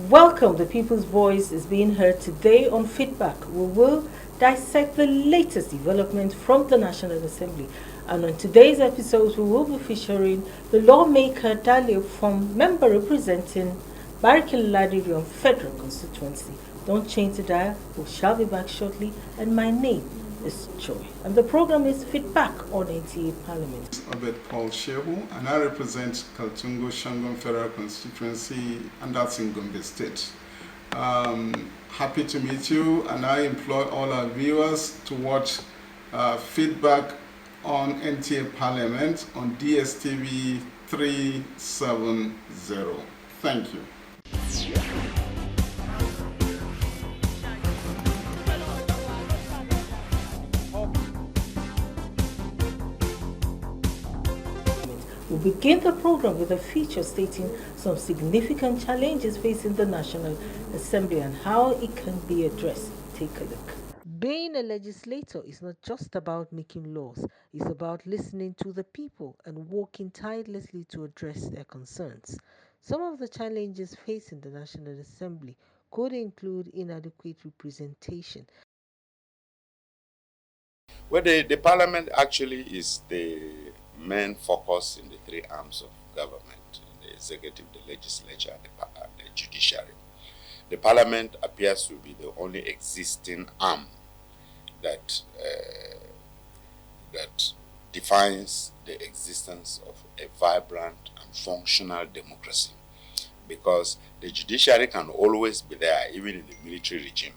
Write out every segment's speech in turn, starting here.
Welcome, the People's Voice is being heard today on Feedback. We will dissect the latest developments from the National Assembly. And on today's episode, we will be featuring the lawmaker Dalio from member representing Barikin Ladirion Federal Constituency. Don't change the dial, we shall be back shortly. And my name is Joy. And the program is Feedback on NTA Parliament. Obed Paul Shehu, and I represent Kaltungo Shangon Federal Constituency, and that's in Gombe State. Happy to meet you, and I implore all our viewers to watch Feedback on NTA Parliament on DSTV 370. Thank you. We'll begin the program with a feature stating some significant challenges facing the National Assembly and how it can be addressed. Take a look. Being a legislator is not just about making laws, it's about listening to the people and working tirelessly to address their concerns. Some of the challenges facing the National Assembly could include inadequate representation. Well, the parliament actually is the main focus in the three arms of government: the executive, the legislature, and the judiciary. The parliament appears to be the only existing arm that that defines the existence of a vibrant and functional democracy, because the judiciary can always be there, even in the military regime.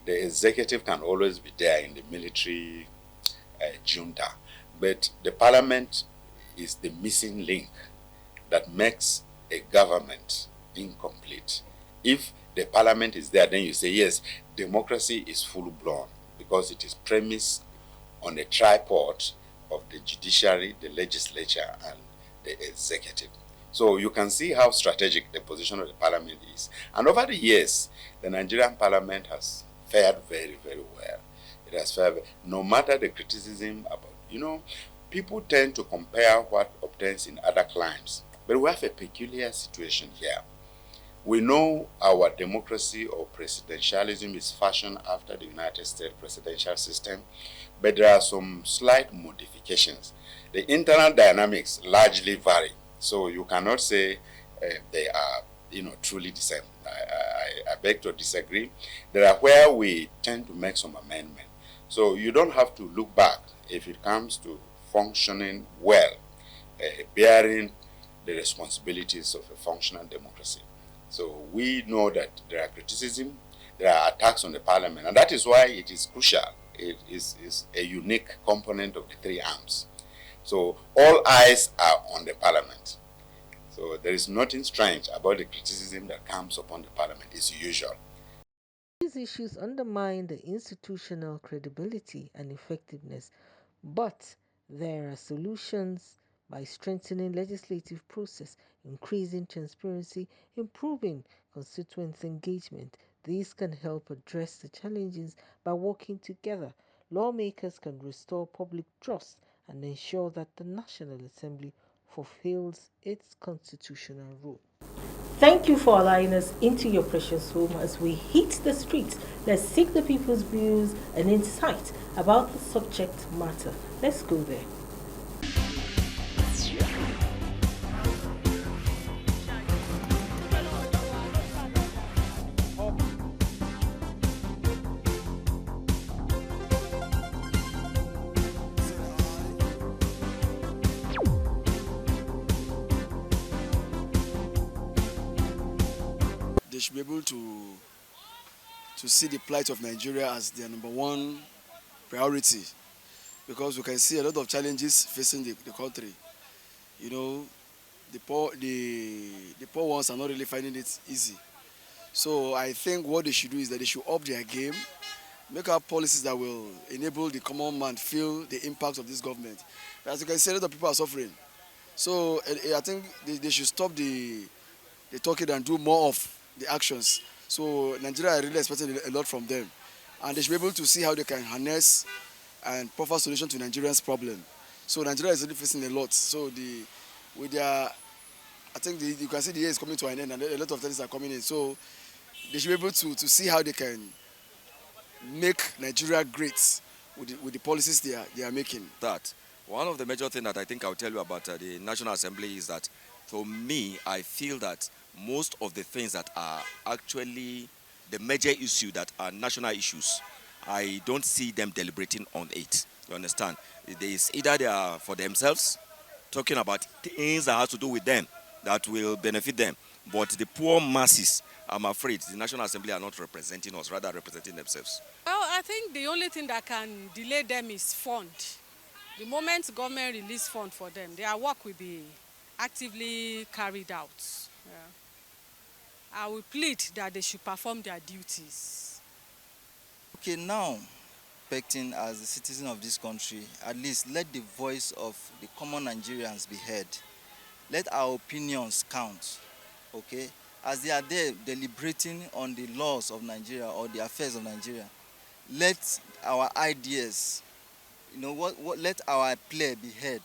The executive can always be there in the military junta, but the parliament is the missing link that makes a government incomplete. If the parliament is there, then you say, yes, democracy is full blown, because it is premised on a tripod of the judiciary, the legislature, and the executive. So you can see how strategic the position of the parliament is. And over the years, the Nigerian parliament has fared very, very well. It has fared, no matter the criticism about, people tend to compare what obtains in other climes. But we have a peculiar situation here. We know our democracy or presidentialism is fashioned after the United States presidential system, but there are some slight modifications. The internal dynamics largely vary, so you cannot say they are, truly the same. I beg to disagree. There are where we tend to make some amendment. So you don't have to look back if it comes to functioning well, bearing the responsibilities of a functional democracy. So we know that there are criticism, there are attacks on the parliament, and that is why it is crucial. It is a unique component of the three arms. So all eyes are on the parliament. So there is nothing strange about the criticism that comes upon the parliament. It's usual. These issues undermine the institutional credibility and effectiveness, but there are solutions by strengthening legislative process, increasing transparency, improving constituent engagement. These can help address the challenges by working together. Lawmakers can restore public trust and ensure that the National Assembly fulfills its constitutional role. Thank you for allowing us into your precious home as we hit the streets. Let's seek the people's views and insight about the subject matter. Let's go there. They should be able to see the plight of Nigeria as their number one priority, because we can see a lot of challenges facing the country. The poor ones are not really finding it easy. So I think what they should do is that they should up their game, make up policies that will enable the common man feel the impact of this government. As you can see, a lot of people are suffering. So I think they should stop the talking and do more of the actions. So Nigeria are really expecting a lot from them, and they should be able to see how they can harness and proffer solution to Nigerians' problem. So Nigeria is really facing a lot. So with their, I think you can see the year is coming to an end, and a lot of things are coming in. So they should be able to see how they can make Nigeria great with the policies they are making. That one of the major things that I think I'll tell you about the National Assembly is that, for me, I feel that most of the things that are actually the major issue that are national issues, I don't see them deliberating on it. You understand? It is either they are for themselves, talking about things that have to do with them, that will benefit them. But the poor masses, I'm afraid, the National Assembly are not representing us, rather representing themselves. Well, I think the only thing that can delay them is fund. The moment government release fund for them, their work will be actively carried out. Yeah. I will plead that they should perform their duties. Okay, now, expecting as a citizen of this country, at least let the voice of the common Nigerians be heard. Let our opinions count, okay? As they are there deliberating on the laws of Nigeria or the affairs of Nigeria, let our ideas, let our play be heard.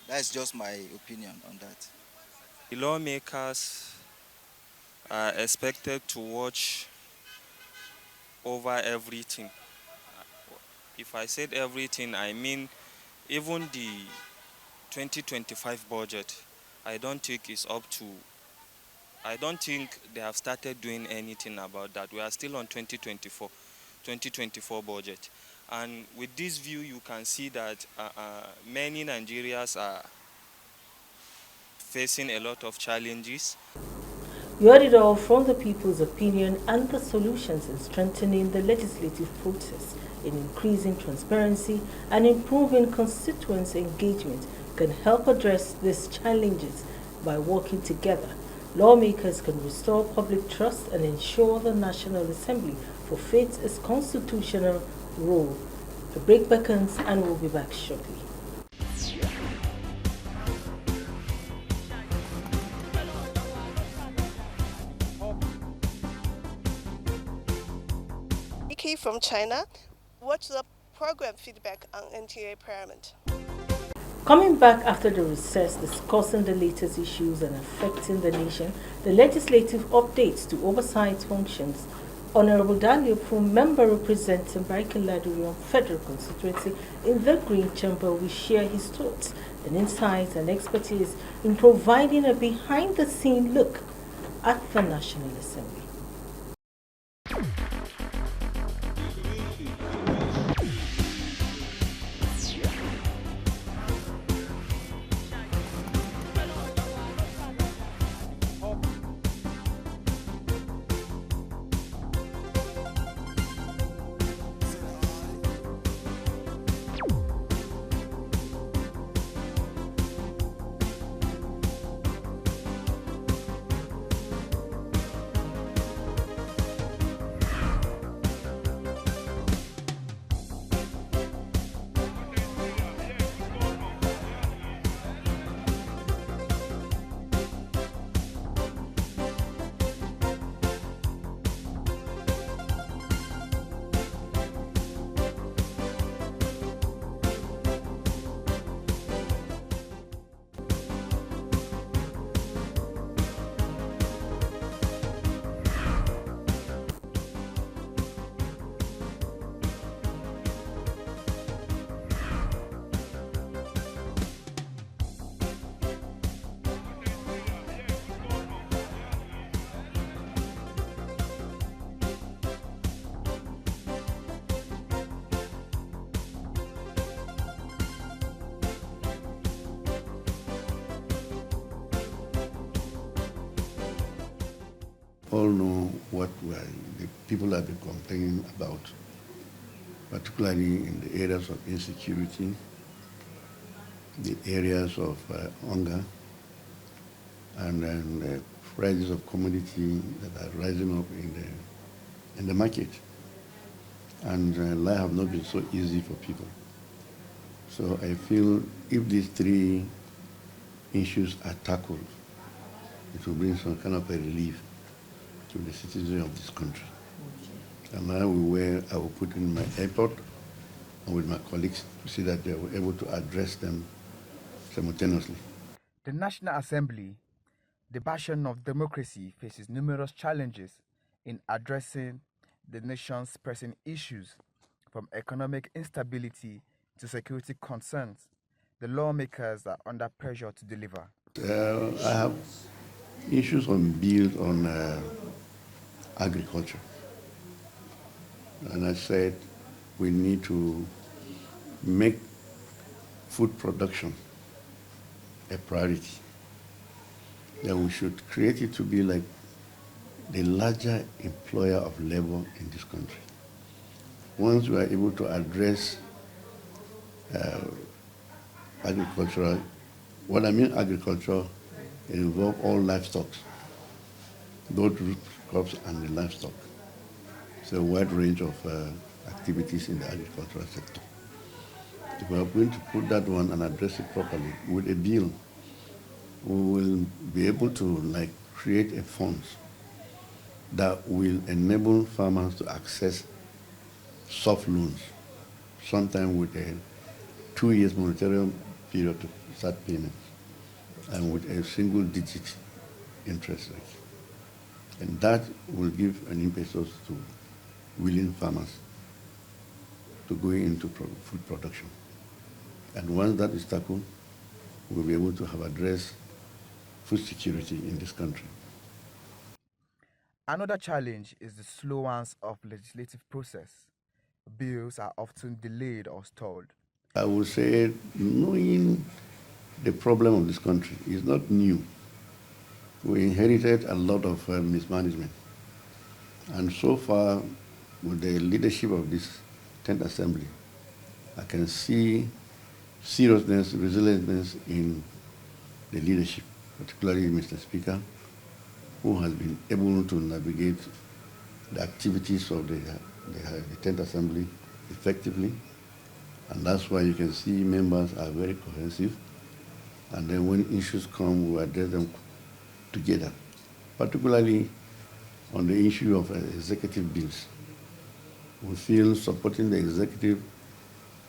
That's just my opinion on that. The lawmakers are expected to watch over everything. If I said everything, I mean even the 2025 budget. I don't think they have started doing anything about that. We are still on 2024 budget. And with this view, you can see that many Nigerians are facing a lot of challenges. You heard it all from the people's opinion and the solutions in strengthening the legislative process, in increasing transparency and improving constituency engagement can help address these challenges by working together. Lawmakers can restore public trust and ensure the National Assembly fulfills its constitutional role. A break beckons and we'll be back shortly. From China, what's the program feedback on NTA Parliament? Coming back after the recess, discussing the latest issues and affecting the nation, the legislative updates to oversight functions. Honorable Daniel Pum, member representing Barikin Federal Constituency in the Green Chamber, will share his thoughts and insights and expertise in providing a behind-the-scene look at the National Assembly. All know what the people have been complaining about, particularly in the areas of insecurity, the areas of hunger, and then the prices of commodity that are rising up in the market. And life have not been so easy for people. So I feel if these three issues are tackled, it will bring some kind of a relief to the citizens of this country. And I will put in my effort and with my colleagues to see that they were able to address them simultaneously. The National Assembly, the bastion of democracy, faces numerous challenges in addressing the nation's pressing issues, from economic instability to security concerns. The lawmakers are under pressure to deliver. I have issues on bills on agriculture. And I said we need to make food production a priority. That we should create it to be like the larger employer of labor in this country. Once we are able to address agricultural, what I mean agriculture, it involves all livestock, both root crops and the livestock. It's a wide range of activities in the agricultural sector. If we are going to put that one and address it properly with a bill, we will be able to like create a fund that will enable farmers to access soft loans, sometime with a 2 years moratorium period to start payments, and with a single digit interest rate. And that will give an impetus to willing farmers to go into food production. And once that is tackled, we'll be able to have addressed food security in this country. Another challenge is the slowness of legislative process. Bills are often delayed or stalled. I would say knowing the problem of this country is not new. We inherited a lot of mismanagement. And so far, with the leadership of this 10th Assembly, I can see seriousness, resilience in the leadership, particularly Mr. Speaker, who has been able to navigate the activities of the 10th Assembly effectively. And that's why you can see members are very cohesive. And then when issues come, we address them together, particularly on the issue of executive bills. We feel supporting the executive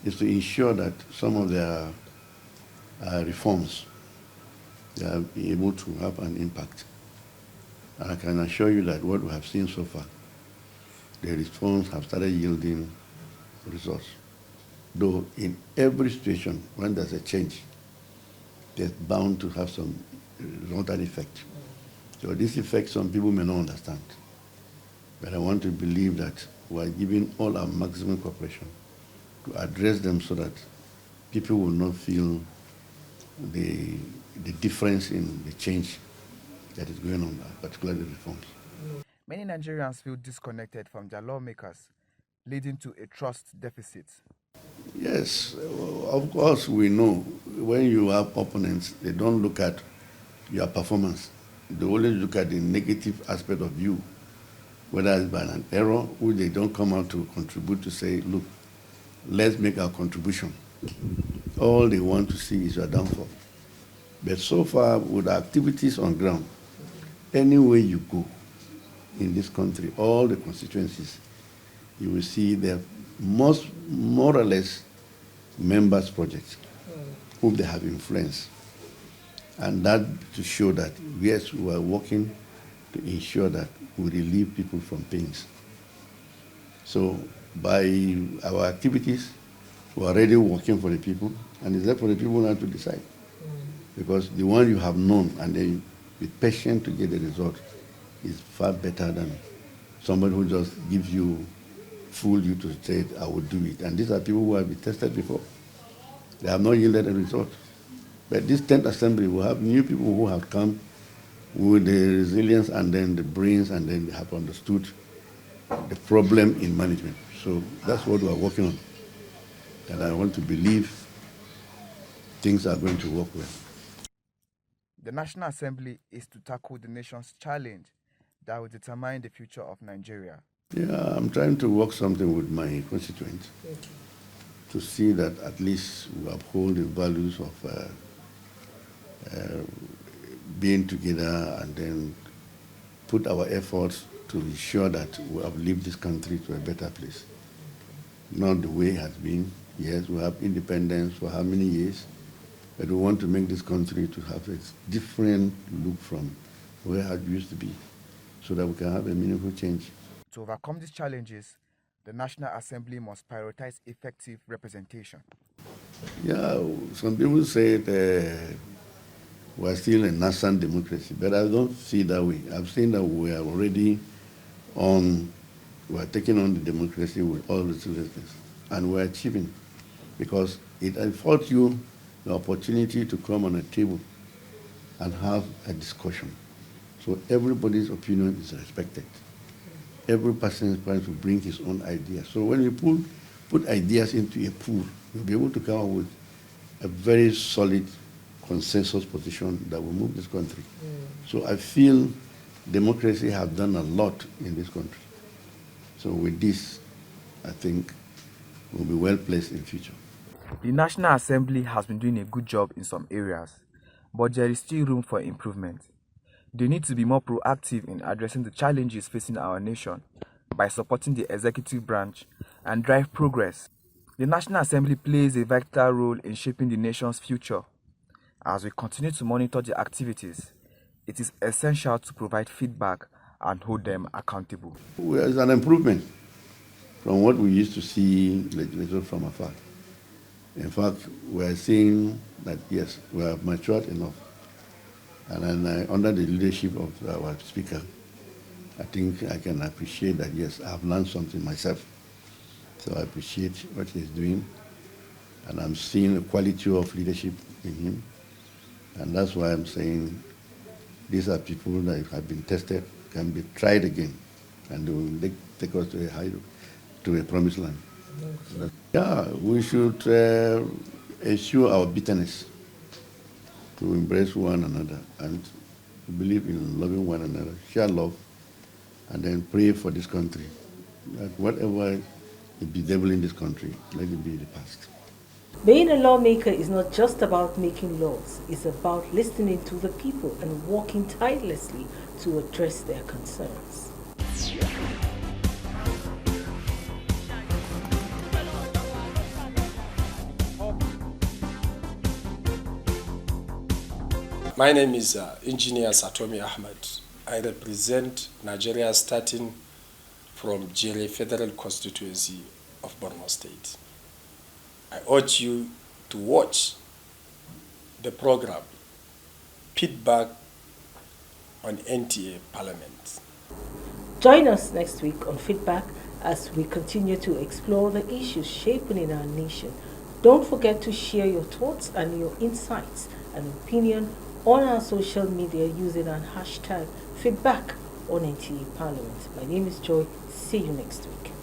is to ensure that some of their reforms they are able to have an impact. And I can assure you that what we have seen so far, the reforms have started yielding results. Though in every situation, when there's a change, there's bound to have some resultant effect. So this effect, some people may not understand. But I want to believe that we are giving all our maximum cooperation to address them so that people will not feel the difference in the change that is going on, particularly reforms. Many Nigerians feel disconnected from their lawmakers, leading to a trust deficit. Yes, of course we know when you have opponents, they don't look at your performance. They only look at the negative aspect of you, whether it's by an error, which they don't come out to contribute to say, look, let's make our contribution. All they want to see is your downfall. But so far, with the activities on ground, anywhere you go in this country, all the constituencies, you will see they're more or less members' projects whom they have influenced. And that to show that, yes, we are working to ensure that we relieve people from pains. So by our activities, we're already working for the people, and it's up for the people now to decide. Because the one you have known and then be patient to get the result is far better than somebody who just gives you, fool you to say, I will do it. And these are people who have been tested before. They have not yielded a result. But this 10th Assembly will have new people who have come with the resilience and then the brains, and then they have understood the problem in management. So that's what we are working on. And I want to believe things are going to work well. The National Assembly is to tackle the nation's challenge that will determine the future of Nigeria. Yeah, I'm trying to work something with my constituents to see that at least we uphold the values of being together, and then put our efforts to ensure that we have lived this country to a better place. Not the way it has been. Yes, we have independence for how many years, but we want to make this country to have a different look from where it used to be. so that we can have a meaningful change. To overcome these challenges, the National Assembly must prioritize effective representation. Yeah, some people say that we're still a nascent democracy, but I don't see that way. I've seen that we are already we're taking on the democracy with all the seriousness, and we're achieving, because it affords you the opportunity to come on a table and have a discussion. So everybody's opinion is respected. Every person is trying to bring his own ideas. So when you put ideas into a pool, you'll be able to come up with a very solid consensus position that will move this country. So I feel democracy has done a lot in this country. So with this, I think we'll be well placed in future. The National Assembly has been doing a good job in some areas, but there is still room for improvement. They need to be more proactive in addressing the challenges facing our nation by supporting the executive branch and drive progress. The National Assembly plays a vital role in shaping the nation's future. As we continue to monitor the activities, it is essential to provide feedback and hold them accountable. Well, it's an improvement from what we used to see legislators from afar. In fact, we're seeing that, yes, we have matured enough. And then, under the leadership of our speaker, I think I can appreciate that, yes, I've learned something myself. So I appreciate what he's doing, and I'm seeing the quality of leadership in him. And that's why I'm saying these are people that have been tested, can be tried again, and they will take us to a promised land. Yeah, we should eschew our bitterness, to embrace one another and to believe in loving one another, share love, and then pray for this country. That whatever is bedeviling this country, let it be the past. Being a lawmaker is not just about making laws, it's about listening to the people and working tirelessly to address their concerns. My name is Engineer Satomi Ahmed. I represent Nigeria starting from Jere Federal Constituency of Borno State. I urge you to watch the program Feedback on NTA Parliament. Join us next week on Feedback as we continue to explore the issues shaping in our nation. Don't forget to share your thoughts and your insights and opinion on our social media using our hashtag Feedback on NTA Parliament. My name is Joy. See you next week.